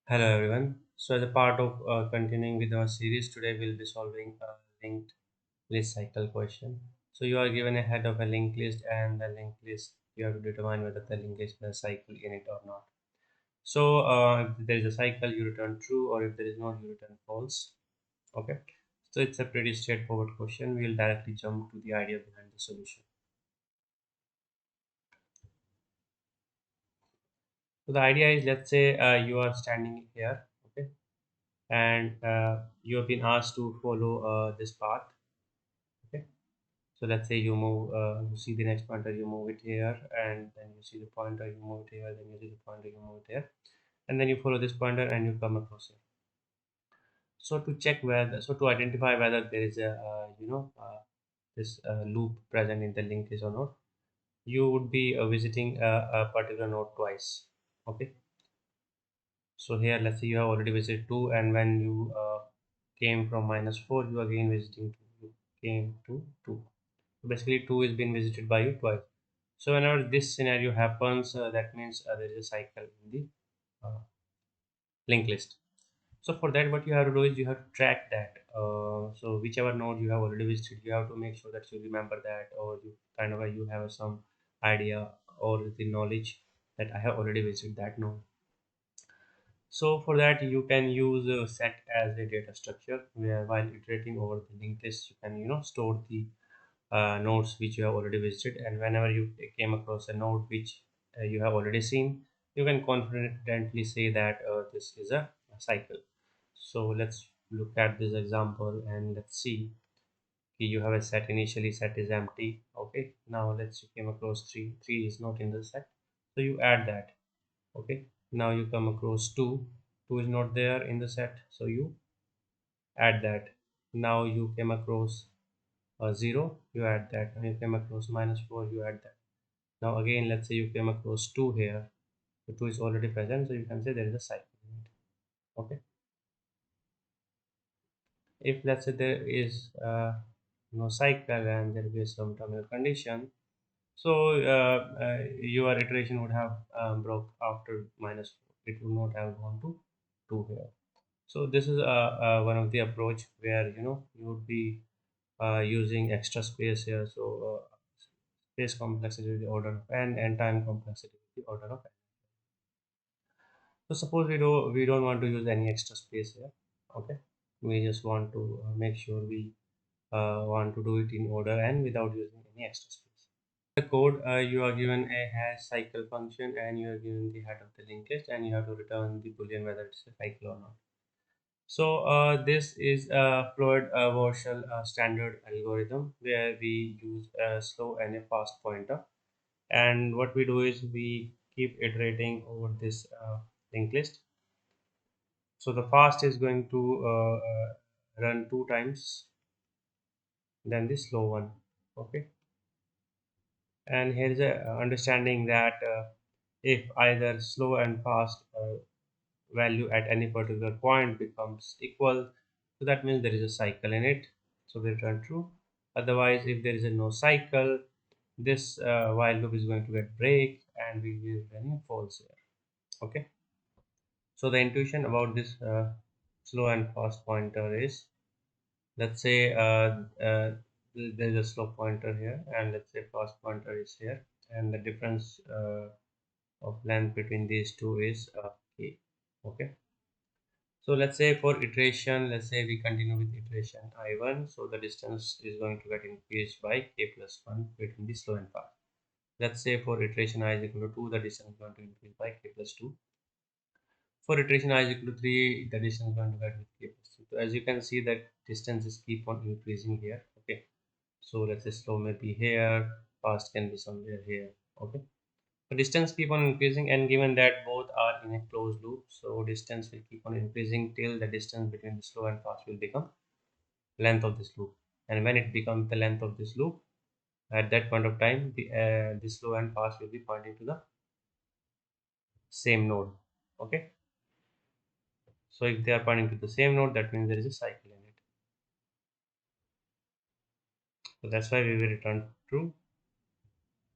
Hello everyone. So as a part of continuing with our series, today we'll be solving a linked list cycle question. So you are given a head of a linked list and the linked list you have to determine whether the linked list has a cycle in it or not. So if there is a cycle, you return true, or if there is not, you return false. Okay. So it's a pretty straightforward question. We'll directly jump to the idea behind the solution. So the idea is, let's say you are standing here, okay, and you have been asked to follow this path. Okay. So let's say you see the next pointer, you move it here, and then you see the pointer, you move it here, then you see the pointer, you move it here, and then you follow this pointer and you come across it. So to check whether, so to identify whether there is a, this loop present in the linked list or not, you would be visiting a particular node twice. Okay. So here, let's say you have already visited 2, and when you came from -4, you again visiting 2. You came to 2. Basically 2 is being visited by you twice. So whenever this scenario happens, that means there is a cycle in the uh, linked list. So for that, what you have to do is you have to track that. So whichever node you have already visited, you have to make sure that you remember that, or you kind of you have some idea or the knowledge that I have already visited that node. So for that, you can use a set as a data structure, where while iterating over the linked list, you can store the nodes which you have already visited, and whenever you came across a node which you have already seen, you can confidently say that this is a cycle. So let's look at this example and let's see. Okay, you have a set, initially set is empty. Okay, now let's you came across 3 is not in the set, so you add that. Okay, now you come across 2 is not there in the set, so you add that. Now you came across 0, you add that. And you came across -4, you add that. Now again, let's say you came across 2 here. The 2 is already present, so you can say there is a cycle in it. Okay. If let's say there is no cycle and there is some terminal condition, so your iteration would have broke after -4. It would not have gone to 2 here. So this is one of the approach where you would be using extra space here. So space complexity is the order of n and time complexity is the order of n. So suppose we don't want to use any extra space here. Okay, we just want to make sure we want to do it in order n without using any extra space. The code, you are given a hash cycle function and you are given the head of the linked list, and you have to return the boolean whether it's a cycle or not. So this is a fluid partial standard algorithm where we use a slow and a fast pointer. And what we do is we keep iterating over this linked list. So the fast is going to run 2 times than the slow one. Okay. And here is a understanding that if either slow and fast value at any particular point becomes equal, so that means there is a cycle in it, so we return true. Otherwise, if there is a no cycle, this while loop is going to get break and we will return false here. Okay. So the intuition about this slow and fast pointer is, let's say there's a slow pointer here, and let's say fast pointer is here, and the difference of length between these two is k. Okay. So let's say for iteration, let's say we continue with iteration I1, so the distance is going to get increased by k plus 1 between the slow and fast. Let's say for iteration I is equal to 2, the distance is going to increase by k plus 2. For iteration I is equal to 3, the distance is going to get with k plus 2. So as you can see, that distances keep on increasing here. Okay. So let's say slow may be here, fast can be somewhere here. Okay. The distance keep on increasing, and given that both are in a closed loop, so distance will keep on increasing till the distance between the slow and fast will become length of this loop. And when it becomes the length of this loop, at that point of time, the slow and fast will be pointing to the same node. Okay. So if they are pointing to the same node, that means there is a cycle in it. So that's why we will return true.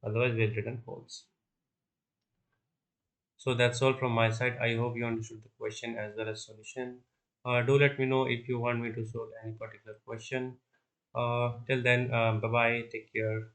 Otherwise, we'll return false. So that's all from my side. I hope you understood the question as well as solution. Do let me know if you want me to solve any particular question. Till then, bye bye. Take care.